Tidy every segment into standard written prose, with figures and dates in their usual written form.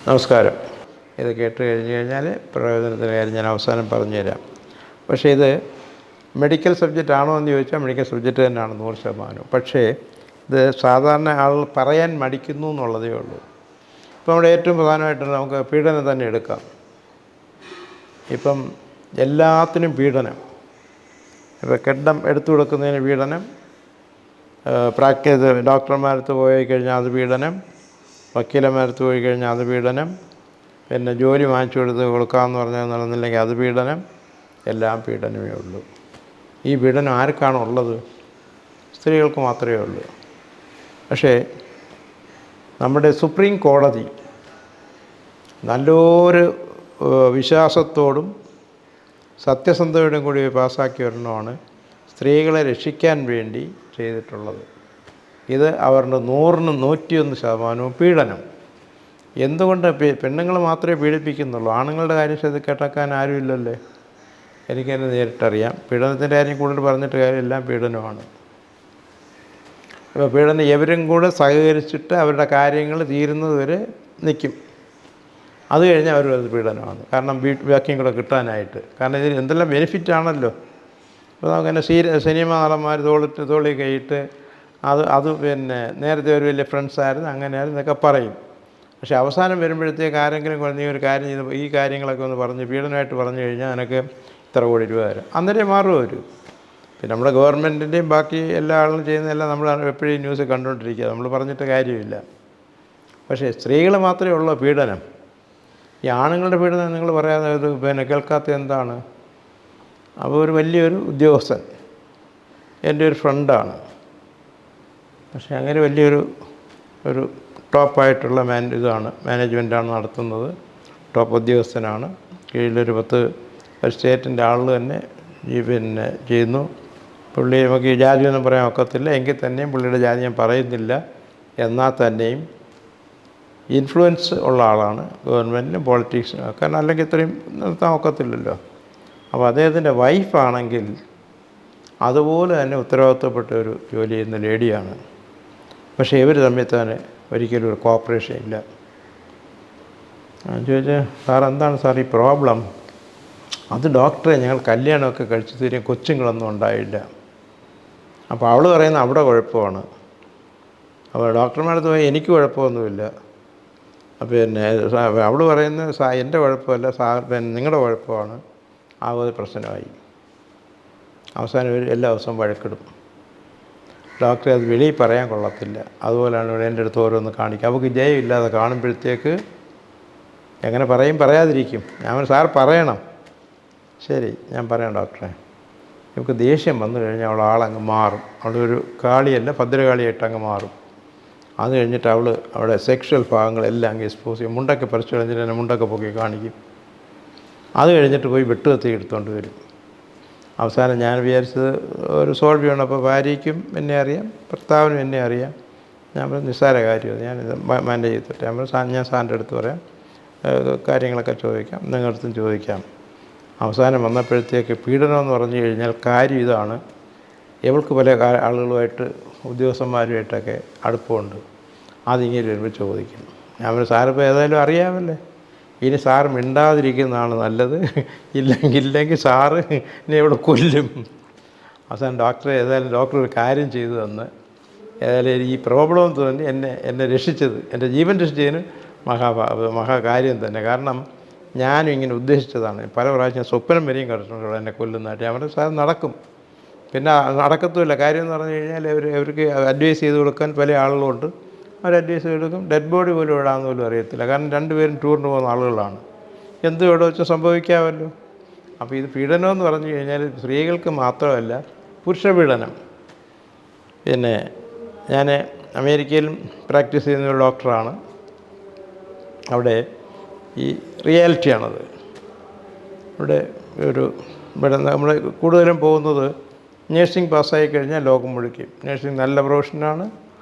നമസ്കാരം. ഇത് കേട്ട് കഴിഞ്ഞാൽ പ്രയോജനത്തിൻ്റെ കാര്യം ഞാൻ അവസാനം പറഞ്ഞു തരാം. പക്ഷേ ഇത് മെഡിക്കൽ സബ്ജക്റ്റ് ആണോ എന്ന് ചോദിച്ചാൽ മെഡിക്കൽ സബ്ജക്റ്റ് തന്നെയാണ് 100%. പക്ഷേ ഇത് സാധാരണ ആളുകൾ പറയാൻ മടിക്കുന്നു എന്നുള്ളതേ ഉള്ളൂ. ഇപ്പം നമ്മുടെ ഏറ്റവും പ്രധാനമായിട്ട് നമുക്ക് പീഡനം തന്നെ എടുക്കാം. ഇപ്പം എല്ലാത്തിനും പീഡനം. ഇപ്പോൾ കെട്ടിടം എടുത്തു കൊടുക്കുന്നതിന് പീഡനം, ഡോക്ടർമാരടുത്ത് പോയി കഴിഞ്ഞാൽ അത് പീഡനം, വക്കീലന്മാരടുത്ത് പോയി കഴിഞ്ഞാൽ അത് പീഡനം, പിന്നെ ജോലി വാങ്ങിച്ചു കൊടുക്കാമെന്ന് പറഞ്ഞാൽ നടന്നില്ലെങ്കിൽ അത് പീഡനം. എല്ലാം പീഡനമേ ഉള്ളൂ. ഈ പീഡനം ആർക്കാണ് ഉള്ളത്? സ്ത്രീകൾക്ക് മാത്രമേ ഉള്ളൂ. പക്ഷേ നമ്മുടെ സുപ്രീം കോടതി നല്ലൊരു വിശ്വാസത്തോടും സത്യസന്ധതയോടും കൂടി പാസ്സാക്കിയ ഒരെണ്ണമാണ് സ്ത്രീകളെ രക്ഷിക്കാൻ വേണ്ടി ചെയ്തിട്ടുള്ളത്. ഇത് അവരുടെ 100-ന് 101% പീഡനം. എന്തുകൊണ്ട് പെണ്ണുങ്ങൾ മാത്രമേ പീഡിപ്പിക്കുന്നുള്ളൂ? ആണുങ്ങളുടെ കാര്യം കേട്ടാക്കാൻ ആരുമില്ലല്ലേ? എനിക്കെന്നെ നേരിട്ടറിയാം. പീഡനത്തിൻ്റെ കാര്യം കൂടുതൽ പറഞ്ഞിട്ട് കാര്യം, എല്ലാം പീഡനമാണ്. അപ്പോൾ പീഡനം എവരും കൂടെ സഹകരിച്ചിട്ട് അവരുടെ കാര്യങ്ങൾ തീരുന്നത് വരെ നിൽക്കും. അത് കഴിഞ്ഞാൽ അവരത് പീഡനമാണ്. കാരണം ബാക്കിയും കൂടെ കിട്ടാനായിട്ട്. കാരണം ഇതിന് എന്തെല്ലാം ബെനിഫിറ്റാണല്ലോ. അപ്പോൾ നമുക്കങ്ങനെ സിനിമ നടന്മാർ തോളി കൈയിട്ട് അത് പിന്നെ നേരത്തെ ഒരു വലിയ ഫ്രണ്ട്സായിരുന്നു, അങ്ങനെയായിരുന്നു എന്നൊക്കെ പറയും. പക്ഷേ അവസാനം വരുമ്പോഴത്തേക്ക് ആരെങ്കിലും നീ ഒരു കാര്യം ചെയ്ത് ഈ കാര്യങ്ങളൊക്കെ ഒന്ന് പറഞ്ഞ് പീഡനമായിട്ട് പറഞ്ഞു കഴിഞ്ഞാൽ എനിക്ക് ഇത്ര കോടി രൂപ തരാം, അന്നേരം മാറും അവർ. പിന്നെ നമ്മുടെ ഗവൺമെൻറ്റിൻ്റെയും ബാക്കി എല്ലാ ആളുകളും ചെയ്യുന്നതെല്ലാം നമ്മൾ എപ്പോഴും ന്യൂസ് കണ്ടുകൊണ്ടിരിക്കുക, നമ്മൾ പറഞ്ഞിട്ട് കാര്യമില്ല. പക്ഷേ സ്ത്രീകൾ മാത്രമേ ഉള്ളൂ പീഡനം. ഈ ആണുങ്ങളുടെ പീഡനം നിങ്ങൾ പറയാതെ പിന്നെ കേൾക്കാത്ത എന്താണ്? അപ്പോൾ ഒരു വലിയൊരു ഉദ്യോഗസ്ഥൻ, എൻ്റെ ഒരു ഫ്രണ്ടാണ്. പക്ഷേ അങ്ങനെ വലിയൊരു ടോപ്പായിട്ടുള്ള മാനേജ്മെൻറ്റാണ് നടത്തുന്നത്. ടോപ്പ് ഉദ്യോഗസ്ഥനാണ്. കീഴിലൊരു 10 സ്റ്റേറ്റിൻ്റെ ആൾ തന്നെ പിന്നെ ചെയ്യുന്നു. പുള്ളി നമുക്ക് ഈ ജാതിയൊന്നും പറയാൻ ഒക്കത്തില്ല. എങ്കിൽ തന്നെയും പുള്ളിയുടെ ജാതി ഞാൻ പറയുന്നില്ല. എന്നാൽ തന്നെയും ഇൻഫ്ലുവൻസ് ഉള്ള ആളാണ് ഗവൺമെൻറ്റിനും പോളിറ്റിക്സിനും ഒക്കെ. അല്ലെങ്കിൽ ഇത്രയും നിർത്താൻ ഒക്കത്തില്ലല്ലോ. അപ്പോൾ അദ്ദേഹത്തിൻ്റെ വൈഫാണെങ്കിൽ അതുപോലെ തന്നെ ഉത്തരവാദിത്തപ്പെട്ട ഒരു ജോലി ചെയ്യുന്ന ലേഡിയാണ്. പക്ഷേ ഇവർ തമ്മിൽ തന്നെ ഒരിക്കലും ഒരു കോപ്പറേഷൻ ഇല്ല. ഞാൻ ചോദിച്ചാൽ, സാർ എന്താണ് സാർ ഈ പ്രോബ്ലം? അത് ഡോക്ടറെ, ഞങ്ങൾ കല്യാണമൊക്കെ കഴിച്ച് തീരും കൊച്ചുങ്ങളൊന്നും ഉണ്ടായില്ല. അപ്പോൾ അവൾ പറയുന്നത് അവിടെ കുഴപ്പമാണ്. അപ്പോൾ ഡോക്ടർമാരടുത്ത് പോയി എനിക്ക് കുഴപ്പമൊന്നുമില്ല. പിന്നെ അവൾ പറയുന്നത് എൻ്റെ കുഴപ്പമല്ല പിന്നെ നിങ്ങളുടെ കുഴപ്പമാണ്. ആ ഒരു പ്രശ്നമായി. അവസാനം എല്ലാ ദിവസവും വഴക്കിടും. ഡോക്ടറെ അത് വെളിയിൽ പറയാൻ കൊള്ളത്തില്ല. അതുപോലെയാണ് ഇവിടെ എൻ്റെ അടുത്ത് ഓരോന്ന് കാണിക്കുക. അവൾക്ക് ജയമില്ലാതെ കാണുമ്പോഴത്തേക്ക് എങ്ങനെ പറയാതിരിക്കും. ഞാൻ സാർ പറയണം. ശരി, ഞാൻ പറയാം ഡോക്ടറെ. നമുക്ക് ദേഷ്യം വന്നു കഴിഞ്ഞാൽ അവൾ ആളങ്ങ് മാറും. അവളൊരു കാളിയല്ല, ഭദ്രകാളിയായിട്ട് അങ്ങ് മാറും. അത് കഴിഞ്ഞിട്ട് അവൾ അവിടെ സെക്ഷൽ ഭാഗങ്ങളെല്ലാം അങ്ങ് എക്സ്പോസ് ചെയ്യും. മുണ്ടൊക്കെ പറിച്ചു കഴിഞ്ഞിട്ട് തന്നെ മുണ്ടൊക്കെ പൊക്കി കാണിക്കും. അത് കഴിഞ്ഞിട്ട് പോയി വെട്ടുകത്തി എടുത്തുകൊണ്ട് വരും. അവസാനം ഞാൻ വിചാരിച്ചത് ഒരു സോൾവ് ചെയ്യണം. അപ്പോൾ ഭാര്യയ്ക്കും എന്നെ അറിയാം, ഭർത്താവിനും എന്നെ അറിയാം. ഞാൻ പറഞ്ഞു നിസ്സാര കാര്യമാണ്, ഞാനിത് മാനേജ് ചെയ്തിട്ട്. ഞാൻ സാറിൻ്റെ അടുത്ത് പറയാം, കാര്യങ്ങളൊക്കെ ചോദിക്കാം, നിങ്ങളുടെ അടുത്തും ചോദിക്കാം. അവസാനം വന്നപ്പോഴത്തേക്ക് പീഡനം എന്ന് പറഞ്ഞു കഴിഞ്ഞാൽ കാര്യം ഇതാണ്. ഇവൾക്ക് പല ആളുകളുമായിട്ട് ഉദ്യോഗസ്ഥന്മാരുമായിട്ടൊക്കെ അടുപ്പമുണ്ട്. അതിങ്ങനെ വരുമ്പോൾ ചോദിക്കുന്നു. ഞാൻ പറഞ്ഞു സാറിപ്പോൾ ഏതായാലും അറിയാമല്ലേ, ഇനി സാറ് മിണ്ടാതിരിക്കുന്നതാണ് നല്ലത്. ഇല്ലെങ്കിൽ സാറ് എന്നെ ഇവിടെ കൊല്ലും. അവസാനം ഏതായാലും ഡോക്ടർ ഒരു കാര്യം ചെയ്തു തന്ന് ഏതായാലും ഈ പ്രോബ്ലം തോന്നി എന്നെ രക്ഷിച്ചത്, എൻ്റെ ജീവൻ രക്ഷിച്ചതിന് മഹാകാര്യം തന്നെ. കാരണം ഞാനും ഇങ്ങനെ ഉദ്ദേശിച്ചതാണ്. പല പ്രാവശ്യം സ്വപ്നം വരെയും കണ്ടിട്ടുണ്ട് എന്നെ കൊല്ലുന്നതായിട്ട്. ഞാൻ പറഞ്ഞു സാർ നടക്കും. പിന്നെ നടക്കത്തുമില്ല. കാര്യം എന്ന് പറഞ്ഞു കഴിഞ്ഞാൽ അവർക്ക് അഡ്വൈസ് ചെയ്ത് കൊടുക്കാൻ പല ആളുകളുണ്ട്. അവർ അഡ്വൈസ് എടുക്കും. ഡെഡ് ബോഡി പോലും ഇടാമെന്ന് പോലും അറിയത്തില്ല. കാരണം 2 പേരും ടൂറിന് പോകുന്ന ആളുകളാണ്. എന്തും എവിടെ വെച്ച് സംഭവിക്കാമല്ലോ. അപ്പോൾ ഇത് പീഡനമെന്ന് പറഞ്ഞു കഴിഞ്ഞാൽ സ്ത്രീകൾക്ക് മാത്രമല്ല, പുരുഷ പീഡനം. പിന്നെ ഞാൻ അമേരിക്കയിലും പ്രാക്ടീസ് ചെയ്യുന്ന ഒരു ഡോക്ടറാണ്. അവിടെ ഈ റിയാലിറ്റിയാണത്. ഇവിടെ നമ്മൾ കൂടുതലും പോകുന്നത് നേഴ്സിംഗ് പാസ്സായി കഴിഞ്ഞാൽ ലോകം മുഴുക്കും. നേഴ്സിംഗ് നല്ല പ്രൊഫഷനാണ്.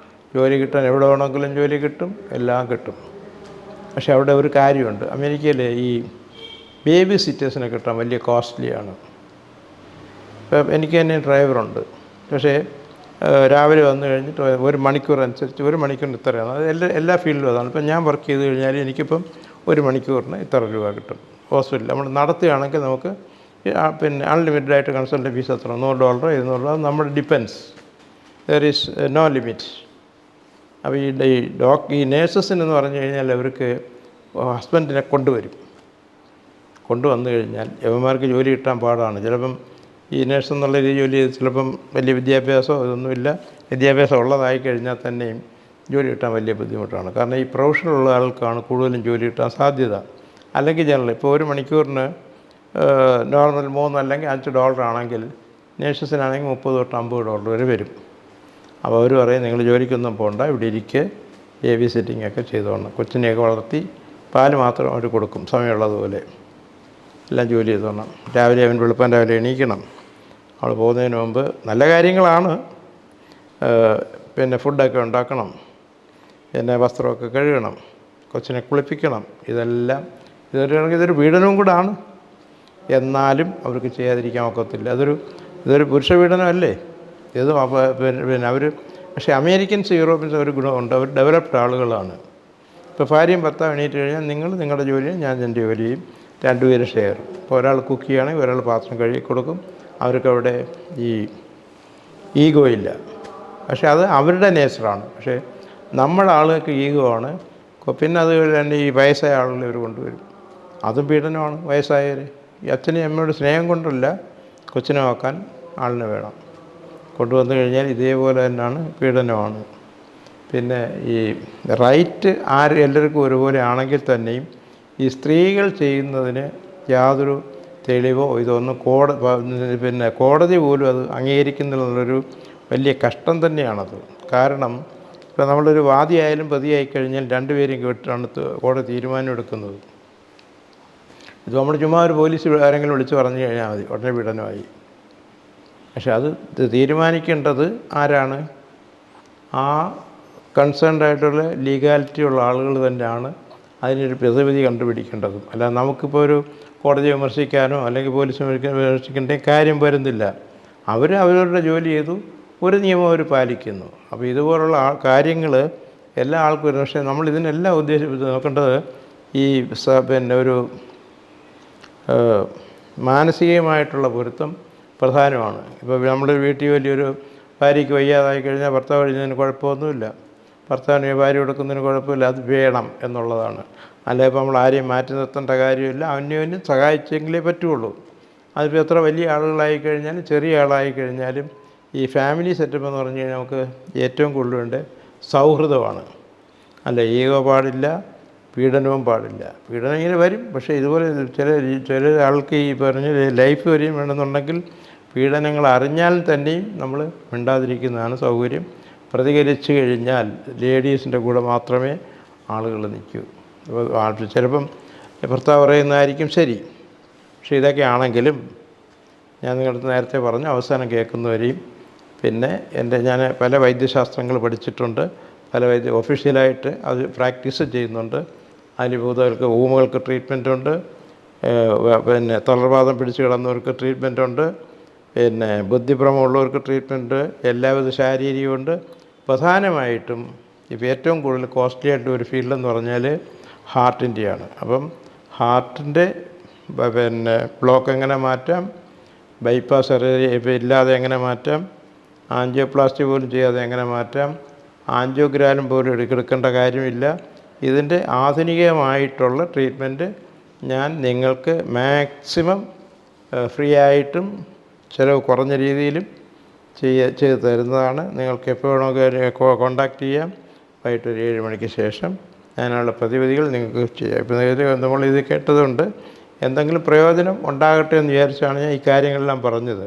ജോലി കിട്ടാൻ എവിടെ വേണമെങ്കിലും ജോലി കിട്ടും, എല്ലാം കിട്ടും. പക്ഷേ അവിടെ ഒരു കാര്യമുണ്ട്. അമേരിക്കയിൽ ഈ ബേബി സിറ്റേഴ്സിനെ കിട്ടാൻ വലിയ കോസ്റ്റ്ലിയാണ്. ഇപ്പം എനിക്ക് തന്നെ ഡ്രൈവറുണ്ട്. പക്ഷേ രാവിലെ വന്നു കഴിഞ്ഞിട്ട് 1 മണിക്കൂർ അനുസരിച്ച് 1 മണിക്കൂറിന് ഇത്രയാണ്. അത് എല്ലാ ഫീൽഡിലും അതാണ്. ഇപ്പം ഞാൻ വർക്ക് ചെയ്ത് കഴിഞ്ഞാൽ എനിക്കിപ്പം ഒരു മണിക്കൂറിന് ഇത്ര രൂപ കിട്ടും. ഹോസ്പിറ്റലിൽ നമ്മൾ നടത്തുകയാണെങ്കിൽ നമുക്ക് പിന്നെ അൺലിമിറ്റഡ് ആയിട്ട് കൺസൾട്ടൻ്റ് ഫീസ് എത്ര $100 $200 നമ്മൾ depends, there is no limit. അപ്പോൾ ഈ നേഴ്സസിനെന്ന് പറഞ്ഞു കഴിഞ്ഞാൽ അവർക്ക് ഹസ്ബൻഡിനെ കൊണ്ടുവന്നു കഴിഞ്ഞാൽ യവന്മാർക്ക് ജോലി കിട്ടാൻ പാടാണ്. ചിലപ്പം ഈ നേഴ്സ് എന്നുള്ള ജോലി ചിലപ്പം വലിയ വിദ്യാഭ്യാസമോ ഇതൊന്നുമില്ല, വിദ്യാഭ്യാസം ഉള്ളതായി കഴിഞ്ഞാൽ തന്നെയും ജോലി കിട്ടാൻ വലിയ ബുദ്ധിമുട്ടാണ്. കാരണം ഈ പ്രൊഫഷനുള്ള ആൾക്കാണ് കൂടുതലും ജോലി കിട്ടാൻ സാധ്യത. അല്ലെങ്കിൽ ജനറൽ ഇപ്പോൾ ഒരു മണിക്കൂറിന് നോർമൽ $3 അല്ലെങ്കിൽ $5 ആണെങ്കിൽ നേഴ്സസിനാണെങ്കിൽ $30 തൊട്ട് $50 വരെ വരും. അപ്പോൾ അവർ പറയും നിങ്ങൾ ജോലിക്കൊന്നും പോകണ്ട, ഇവിടെ ഇരിക്കുക, ബേബി സിറ്റിംഗ് ഒക്കെ ചെയ്തോണം, കൊച്ചിനെയൊക്കെ വളർത്തി പാല് മാത്രം അവർ കൊടുക്കും സമയമുള്ളതുപോലെ, എല്ലാം ജോലി ചെയ്തോണം. രാവിലെ അവൻ വെളുപ്പം രാവിലെ എണീക്കണം. അവൾ പോകുന്നതിന് മുമ്പ് നല്ല കാര്യങ്ങളാണ്, പിന്നെ ഫുഡൊക്കെ ഉണ്ടാക്കണം, പിന്നെ വസ്ത്രമൊക്കെ കഴുകണം, കൊച്ചിനെ കുളിപ്പിക്കണം. ഇതൊരു പീഡനവും കൂടാണ്. എന്നാലും അവർക്ക് ചെയ്യാതിരിക്കാൻ ഒക്കത്തില്ല. ഇതൊരു പുരുഷ പീഡനമല്ലേ ഇത്. പിന്നെ അവർ പക്ഷേ അമേരിക്കൻസ് യൂറോപ്യൻസ് ഒരു ഗുണമുണ്ട്, അവർ ഡെവലപ്ഡ് ആളുകളാണ്. ഇപ്പോൾ ഭാര്യയും ഭർത്താവ് എണീറ്റ് കഴിഞ്ഞാൽ നിങ്ങൾ നിങ്ങളുടെ ജോലിയും ഞാൻ എൻ്റെ ജോലിയും രണ്ടുപേരും ഷെയർ. ഇപ്പോൾ ഒരാൾ കുക്ക് ചെയ്യുകയാണെങ്കിൽ ഒരാൾ പാത്രം കഴുകി കൊടുക്കും. അവർക്ക് അവിടെ ഈ ഈഗോ ഇല്ല. പക്ഷേ അത് അവരുടെ നേച്ചറാണ്. പക്ഷേ നമ്മുടെ ആളുകൾക്ക് ഈഗോ ആണ്. പിന്നെ അത് തന്നെ ഈ വയസ്സായ ആളുകളെ ഇവർ കൊണ്ടുവരും, അതും പീഡനമാണ്. വയസ്സായവർ ഈ അച്ഛനെയും അമ്മയോട് സ്നേഹം കൊണ്ടല്ല, കൊച്ചിനെ നോക്കാൻ ആളിനെ വേണം. കൊണ്ടുവന്നു കഴിഞ്ഞാൽ ഇതേപോലെ തന്നെയാണ്, പീഡനമാണ്. പിന്നെ ഈ റൈറ്റ് എല്ലാവർക്കും ഒരുപോലെ ആണെങ്കിൽ തന്നെയും ഈ സ്ത്രീകൾ ചെയ്യുന്നതിന് യാതൊരു തെളിവോ ഇതൊന്നും പിന്നെ കോടതി പോലും അത് അംഗീകരിക്കുന്നുള്ളൊരു വലിയ കഷ്ടം തന്നെയാണത്. കാരണം ഇപ്പോൾ നമ്മളൊരു വാദിയായാലും പ്രതിയായി കഴിഞ്ഞാൽ രണ്ടുപേരും കേട്ടിട്ടാണ് കോടതി തീരുമാനം എടുക്കുന്നത്. ഇത് നമ്മൾ ചുമ്മാ ഒരു പോലീസ് ആരെങ്കിലും വിളിച്ച് പറഞ്ഞു കഴിഞ്ഞാൽ മതി, ഉടനെ പീഡനമായി. പക്ഷെ അത് തീരുമാനിക്കേണ്ടത് ആരാണ്? ആ കൺസേൺഡ് ആയിട്ടുള്ള ലീഗാലിറ്റി ഉള്ള ആളുകൾ തന്നെയാണ് അതിനൊരു പ്രതിവിധി കണ്ടുപിടിക്കേണ്ടതും. അല്ല നമുക്കിപ്പോൾ ഒരു കോടതിയെ വിമർശിക്കാനോ അല്ലെങ്കിൽ പോലീസ് വിമർശിക്കേണ്ട കാര്യം വരുന്നില്ല. അവരവരുടെ ജോലി ചെയ്തു, ഒരു നിയമം അവർ പാലിക്കുന്നു. അപ്പോൾ ഇതുപോലുള്ള കാര്യങ്ങൾ എല്ലാ ആൾക്കും വരും. പക്ഷേ നമ്മൾ ഇതിനെല്ലാം നോക്കേണ്ടത് ഈ പിന്നെ ഒരു മാനസികമായിട്ടുള്ള പൊരുത്തം പ്രധാനമാണ്. ഇപ്പോൾ നമ്മുടെ വീട്ടിൽ വലിയൊരു ഭാര്യയ്ക്ക് വയ്യാതായി കഴിഞ്ഞാൽ ഭർത്താവ് കഴിഞ്ഞതിന് കുഴപ്പമൊന്നുമില്ല, ഭർത്താവിന് ഭാര്യ കൊടുക്കുന്നതിന് കുഴപ്പമില്ല, അത് വേണം എന്നുള്ളതാണ്. അല്ലെ ഇപ്പോൾ നമ്മൾ ആരെയും മാറ്റി നിർത്തേണ്ട കാര്യമില്ല, അന്യോന്യം സഹായിച്ചെങ്കിലേ പറ്റുള്ളൂ. അതിപ്പോൾ എത്ര വലിയ ആളുകളായി കഴിഞ്ഞാലും ചെറിയ ആളായി കഴിഞ്ഞാലും ഈ ഫാമിലി സെറ്റപ്പ് എന്ന് പറഞ്ഞു കഴിഞ്ഞാൽ നമുക്ക് ഏറ്റവും കൂടുതൽ വേണ്ട സൗഹൃദമാണ്. അല്ല ഈഗോ പാടില്ല, പീഡനവും പാടില്ല. പീഡനം ഇങ്ങനെ വരും, പക്ഷേ ഇതുപോലെ ചില ആൾക്ക് ഈ പറഞ്ഞ ലൈഫ് വരെയും വേണമെന്നുണ്ടെങ്കിൽ പീഡനങ്ങൾ അറിഞ്ഞാൽ തന്നെയും നമ്മൾ മിണ്ടാതിരിക്കുന്നതാണ് സൗകര്യം. പ്രതികരിച്ചു കഴിഞ്ഞാൽ ലേഡീസിൻ്റെ കൂടെ മാത്രമേ ആളുകൾ നിൽക്കൂ. അപ്പോൾ ചിലപ്പം ഭർത്താവ് പറയുന്നതായിരിക്കും ശരി. പക്ഷേ ഇതൊക്കെ ആണെങ്കിലും ഞാൻ നിങ്ങളുടെ നേരത്തെ പറഞ്ഞു, അവസാനം കേൾക്കുന്നവരെയും പിന്നെ ഞാൻ പല വൈദ്യശാസ്ത്രങ്ങൾ പഠിച്ചിട്ടുണ്ട്, പല ഒഫീഷ്യലായിട്ട് അത് പ്രാക്ടീസ് ചെയ്യുന്നുണ്ട്. അനുഭൂതകൾക്ക് ഊമകൾക്ക് ട്രീറ്റ്മെൻറ്റുണ്ട്, പിന്നെ തളർവാദം പിടിച്ച് കിടന്നവർക്ക് ട്രീറ്റ്മെൻറ്റുണ്ട്, പിന്നെ ബുദ്ധിഭ്രമമുള്ളവർക്ക് ട്രീറ്റ്മെൻറ്റ്, എല്ലാവിധ ശാരീരികമുണ്ട്. പ്രധാനമായിട്ടും ഇപ്പോൾ ഏറ്റവും കൂടുതൽ കോസ്റ്റ്ലി ആയിട്ട് ഒരു ഫീൽഡെന്ന് പറഞ്ഞാൽ ഹാർട്ടിൻ്റെയാണ്. അപ്പം ഹാർട്ടിൻ്റെ പിന്നെ ബ്ലോക്ക് എങ്ങനെ മാറ്റാം, ബൈപ്പാസ് സർജറി ഇല്ലാതെ എങ്ങനെ മാറ്റാം, ആൻജിയോപ്ലാസ്റ്റി പോലും ചെയ്യാതെ എങ്ങനെ മാറ്റാം, ആൻജിയോഗ്രാം പോലും എടുക്കേണ്ട കാര്യമില്ല. ഇതിൻ്റെ ആധുനികമായിട്ടുള്ള ട്രീറ്റ്മെൻറ്റ് ഞാൻ നിങ്ങൾക്ക് മാക്സിമം ഫ്രീ ആയിട്ടും ചിലവ് കുറഞ്ഞ രീതിയിലും ചെയ്ത് തരുന്നതാണ്. നിങ്ങൾക്ക് എപ്പോൾ വേണമെങ്കിൽ കോൺടാക്റ്റ് ചെയ്യാം. വൈകിട്ട് ഒരു 7 മണിക്ക് ശേഷം അതിനുള്ള പ്രതിവിധികൾ നിങ്ങൾക്ക് ചെയ്യാം. ഇപ്പോൾ നമ്മളിത് കേട്ടതുകൊണ്ട് എന്തെങ്കിലും പ്രയോജനം ഉണ്ടാകട്ടെ എന്ന് വിചാരിച്ചാണ് ഞാൻ ഈ കാര്യങ്ങളെല്ലാം പറഞ്ഞത്.